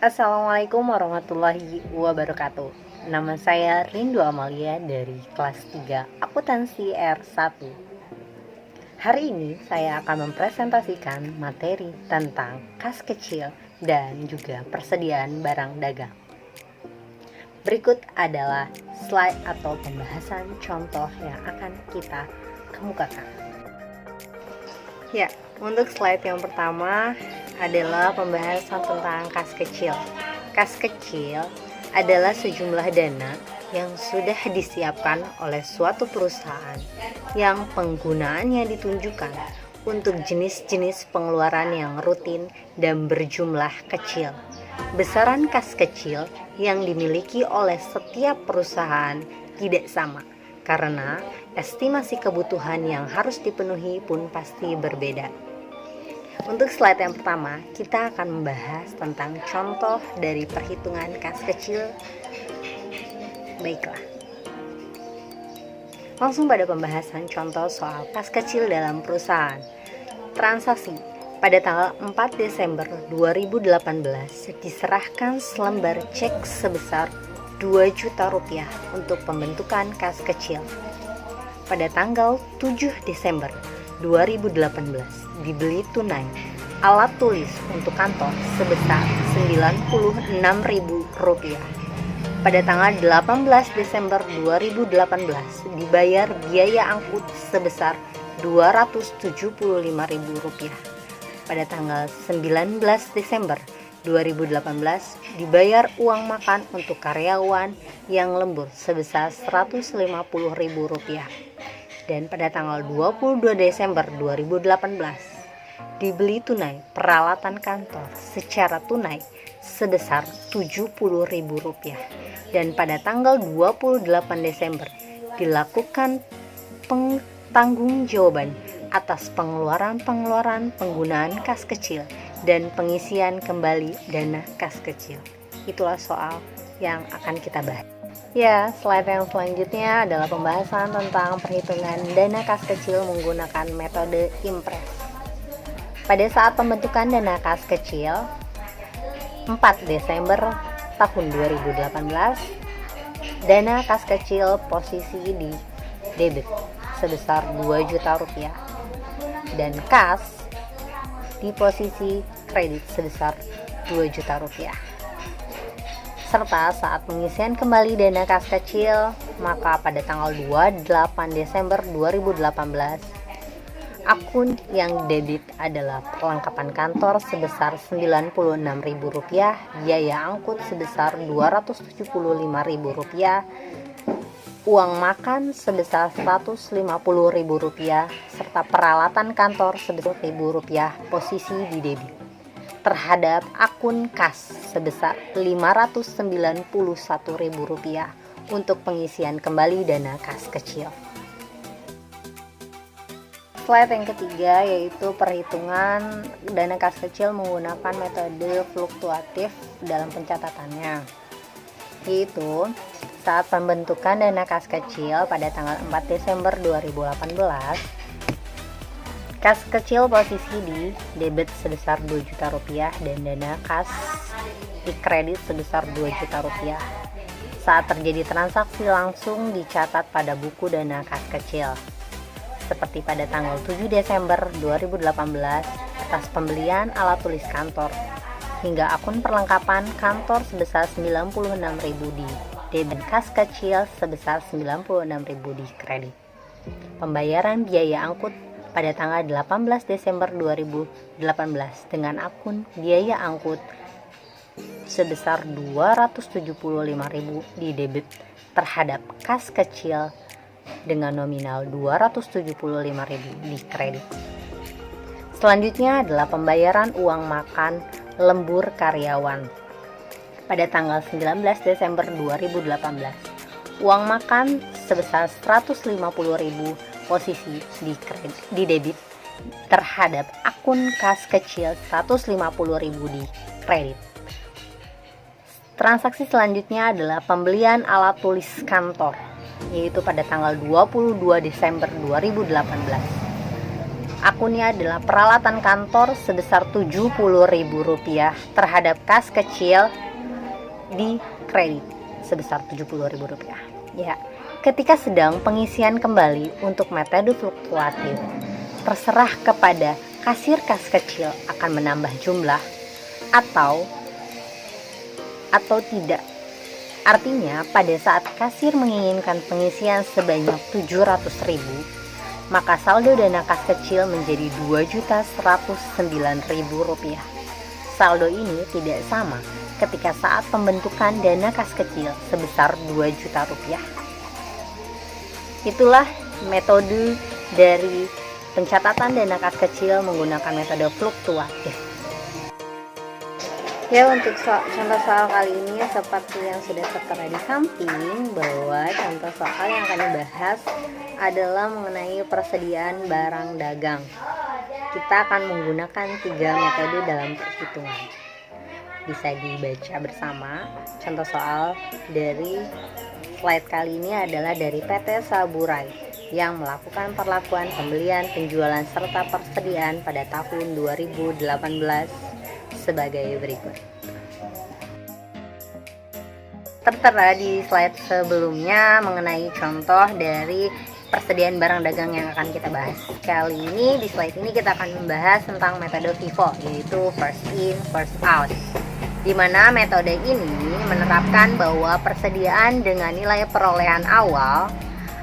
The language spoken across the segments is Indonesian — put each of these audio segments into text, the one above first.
Assalamualaikum warahmatullahi wabarakatuh. Nama saya Rindu Amalia dari kelas 3 Akuntansi R1. Hari ini saya akan mempresentasikan materi tentang kas kecil dan juga persediaan barang dagang. Berikut adalah slide atau pembahasan contoh yang akan kita kemukakan. Ya, untuk slide yang pertama adalah pembahasan tentang kas kecil. Kas kecil adalah sejumlah dana yang sudah disiapkan oleh suatu perusahaan yang penggunaannya ditunjukkan untuk jenis-jenis pengeluaran yang rutin dan berjumlah kecil. Besaran kas kecil yang dimiliki oleh setiap perusahaan tidak sama, karena estimasi kebutuhan yang harus dipenuhi pun pasti berbeda. Untuk slide yang pertama, kita akan membahas tentang contoh dari perhitungan kas kecil. Baiklah, langsung pada pembahasan contoh soal kas kecil dalam perusahaan. Transaksi pada tanggal 4 Desember 2018 diserahkan selembar cek sebesar 2 juta rupiah untuk pembentukan kas kecil. Pada tanggal 7 Desember 2018 dibeli tunai alat tulis untuk kantor sebesar Rp96.000. Pada tanggal 18 Desember 2018 dibayar biaya angkut sebesar Rp275.000. Pada tanggal 19 Desember 2018 dibayar uang makan untuk karyawan yang lembur sebesar Rp150.000. Dan pada tanggal 22 Desember 2018 dibeli tunai peralatan kantor secara tunai sebesar Rp70.000. Dan pada tanggal 28 Desember dilakukan pertanggungjawaban atas pengeluaran penggunaan kas kecil dan pengisian kembali dana kas kecil. Itulah soal yang akan kita bahas. Ya, slide yang selanjutnya adalah pembahasan tentang perhitungan dana kas kecil menggunakan metode impres. Pada saat pembentukan dana kas kecil 4 Desember tahun 2018, dana kas kecil posisi di debit sebesar 2 juta rupiah dan kas di posisi kredit sebesar 2 juta rupiah. Serta saat pengisian kembali dana kas kecil, maka pada tanggal 28 Desember 2018, akun yang debit adalah perlengkapan kantor sebesar Rp96.000, biaya angkut sebesar Rp275.000, uang makan sebesar Rp150.000, serta peralatan kantor sebesar Rp1.000 posisi di debit terhadap akun kas sebesar Rp591.000 untuk pengisian kembali dana kas kecil. Slide yang ketiga yaitu perhitungan dana kas kecil menggunakan metode fluktuatif dalam pencatatannya, yaitu saat pembentukan dana kas kecil pada tanggal 4 Desember 2018, kas kecil posisi di debit sebesar 2 juta rupiah dan dana kas di kredit sebesar 2 juta rupiah. Saat terjadi transaksi langsung dicatat pada buku dana kas kecil. Seperti pada tanggal 7 Desember 2018 atas pembelian alat tulis kantor hingga akun perlengkapan kantor sebesar Rp96.000 di debit, kas kecil sebesar Rp96.000 di kredit. Pembayaran biaya angkut pada tanggal 18 Desember 2018 dengan akun biaya angkut sebesar Rp275.000 di debit terhadap kas kecil dengan nominal Rp275.000 di kredit. Selanjutnya adalah pembayaran uang makan lembur karyawan. Pada tanggal 19 Desember 2018, uang makan sebesar Rp150.000 posisi di debit terhadap akun kas kecil Rp150.000 di kredit. Transaksi selanjutnya adalah pembelian alat tulis kantor, yaitu pada tanggal 22 Desember 2018. akunnya adalah peralatan kantor sebesar Rp70.000 terhadap kas kecil di kredit sebesar Rp70.000. Ya, ketika sedang pengisian kembali untuk metode fluktuatif, terserah kepada kasir kas kecil akan menambah jumlah atau tidak. Artinya, pada saat kasir menginginkan pengisian sebanyak 700.000, maka saldo dana kas kecil menjadi Rp2.109.000. Saldo ini tidak sama ketika saat pembentukan dana kas kecil sebesar Rp2 juta. Itulah metode dari pencatatan dana kas kecil menggunakan metode fluktuatif. Ya, untuk contoh soal kali ini seperti yang sudah tertera di samping, bahwa contoh soal yang akan dibahas adalah mengenai persediaan barang dagang. Kita akan menggunakan 3 metode dalam perhitungan. Bisa dibaca bersama. Contoh soal dari slide kali ini adalah dari PT Saburai yang melakukan perlakuan pembelian, penjualan, serta persediaan pada tahun 2018 sebagai berikut. Tertera di slide sebelumnya mengenai contoh dari persediaan barang dagang yang akan kita bahas. Kali ini di slide ini kita akan membahas tentang metode FIFO, yaitu first in, first out. Di mana metode ini menerapkan bahwa persediaan dengan nilai perolehan awal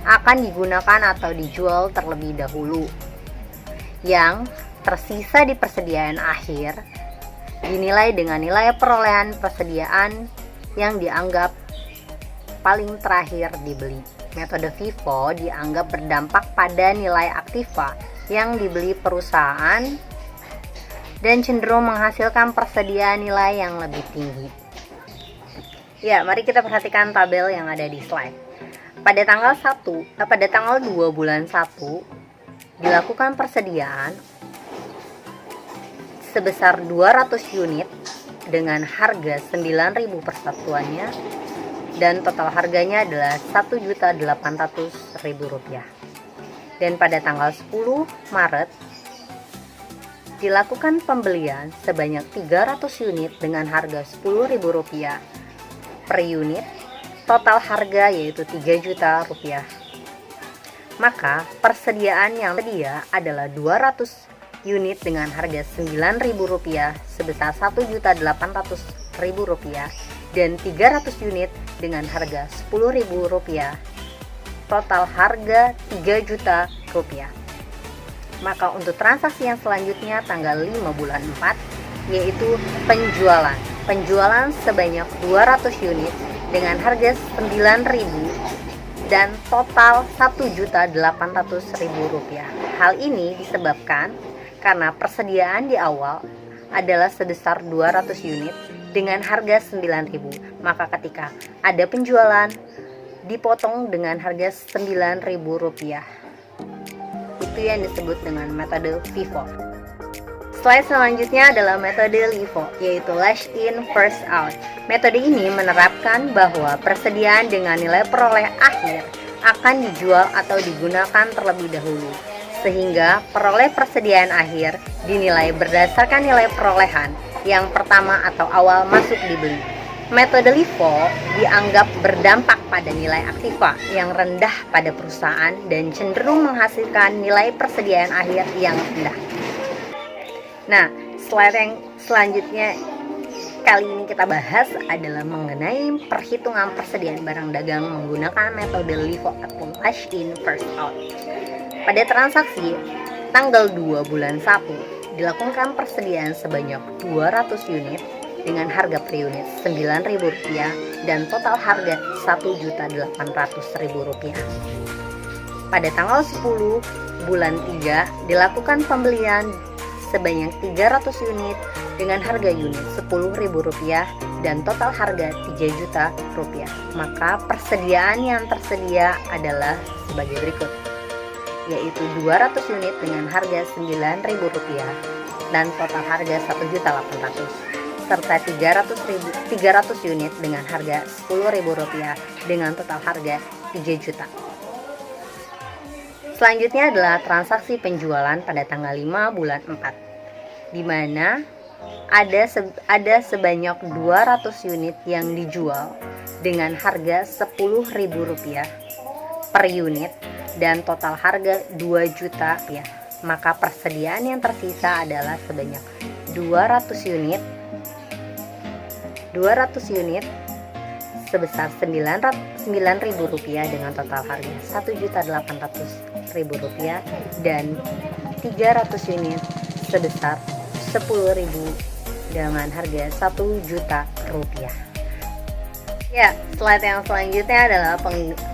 akan digunakan atau dijual terlebih dahulu. Yang tersisa di persediaan akhir dinilai dengan nilai perolehan persediaan yang dianggap paling terakhir dibeli. Metode FIFO dianggap berdampak pada nilai aktiva yang dibeli perusahaan dan cenderung menghasilkan persediaan nilai yang lebih tinggi. Ya, mari kita perhatikan tabel yang ada di slide. Pada tanggal 2 bulan 1 dilakukan persediaan sebesar 200 unit dengan harga 9.000 per satuannya dan total harganya adalah Rp1.800.000. Dan pada tanggal 10 Maret dilakukan pembelian sebanyak 300 unit dengan harga Rp10.000 per unit, total harga yaitu Rp3 juta. Maka persediaan yang tersedia adalah 200 unit dengan harga Rp9.000 sebesar Rp1.800.000 dan 300 unit dengan harga Rp10.000, total harga Rp3 juta. Maka untuk transaksi yang selanjutnya tanggal 5 bulan 4 yaitu penjualan sebanyak 200 unit dengan harga Rp9.000 dan total Rp1.800.000. Hal ini disebabkan karena persediaan di awal adalah sebesar 200 unit dengan harga Rp9.000. Maka ketika ada penjualan dipotong dengan harga Rp9.000. Itu yang disebut dengan metode FIFO. Slide selanjutnya adalah metode LIFO, yaitu last in first out. Metode ini menerapkan bahwa persediaan dengan nilai peroleh akhir akan dijual atau digunakan terlebih dahulu, sehingga peroleh persediaan akhir dinilai berdasarkan nilai perolehan yang pertama atau awal masuk dibeli. Metode LIFO dianggap berdampak pada nilai aktiva yang rendah pada perusahaan dan cenderung menghasilkan nilai persediaan akhir yang rendah. Nah, slide yang selanjutnya kali ini kita bahas adalah mengenai perhitungan persediaan barang dagang menggunakan metode LIFO atau last in first out. Pada transaksi tanggal 2 bulan 1 dilakukan persediaan sebanyak 200 unit dengan harga per unit Rp9.000 dan total harga Rp1.800.000. Pada tanggal 10 bulan 3 dilakukan pembelian sebanyak 300 unit dengan harga unit Rp10.000 dan total harga Rp3 juta. Maka persediaan yang tersedia adalah sebagai berikut, yaitu 200 unit dengan harga Rp9.000 dan total harga Rp1.800.000 serta 300 unit dengan harga Rp10.000 dengan total harga Rp3 juta. Selanjutnya adalah transaksi penjualan pada tanggal 5 bulan 4, di mana ada sebanyak 200 unit yang dijual dengan harga Rp10.000 per unit dan total harga 2 juta rupiah. Maka persediaan yang tersisa adalah sebanyak 200 unit sebesar Rp9.000 dengan total harga Rp1.800.000 dan 300 unit sebesar Rp10.000 dengan harga Rp1 juta. Ya, slide yang selanjutnya adalah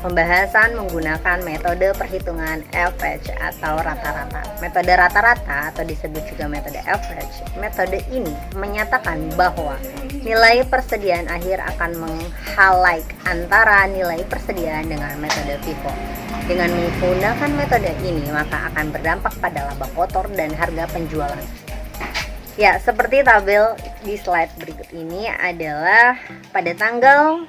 pembahasan menggunakan metode perhitungan average atau rata-rata. Metode rata-rata atau disebut juga metode average. Metode ini menyatakan bahwa nilai persediaan akhir akan meng-highlight antara nilai persediaan dengan metode FIFO. Dengan menggunakan metode ini, maka akan berdampak pada laba kotor dan harga penjualan. Ya, seperti tabel di slide berikut ini adalah pada tanggal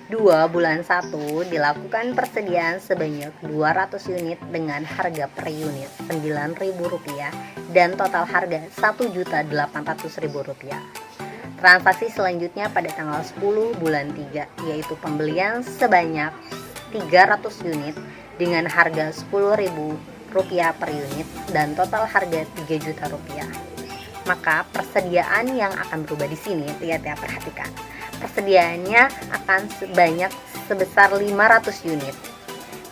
2 bulan 1 dilakukan persediaan sebanyak 200 unit dengan harga per unit Rp9.000 dan total harga Rp1.800.000. Transaksi selanjutnya pada tanggal 10 bulan 3 yaitu pembelian sebanyak 300 unit dengan harga Rp10.000 per unit dan total harga Rp3 juta. Maka persediaan yang akan berubah di sini, lihat ya, perhatikan. Persediaannya akan sebesar 500 unit.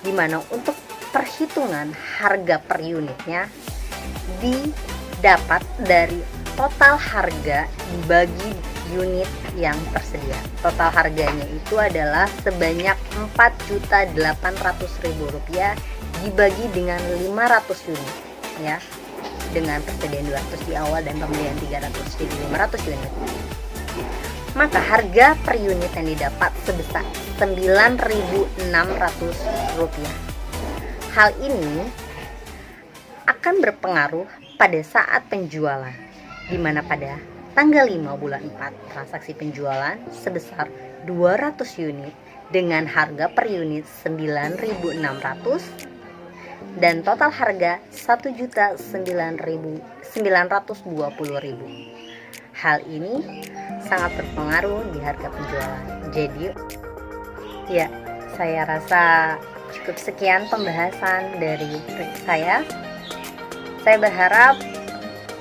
Di mana untuk perhitungan harga per unitnya didapat dari total harga dibagi unit yang tersedia. Total harganya itu adalah sebanyak Rp4.800.000 dibagi dengan 500 unit, ya. Dengan persediaan 200 di awal dan pembelian 300, jadi 500 unit. Maka harga per unit yang didapat sebesar Rp9.600. Hal ini akan berpengaruh pada saat penjualan, di mana pada tanggal 5 bulan 4 transaksi penjualan sebesar 200 unit dengan harga per unit Rp9.600 dan total harga Rp1.920.000. Hal ini sangat berpengaruh di harga penjualan. Jadi, ya, saya rasa cukup sekian pembahasan dari saya. Saya berharap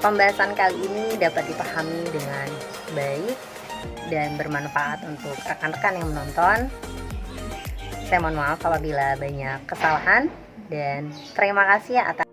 pembahasan kali ini dapat dipahami dengan baik dan bermanfaat untuk rekan-rekan yang menonton. Saya mohon maaf apabila banyak kesalahan. Dan terima kasih atas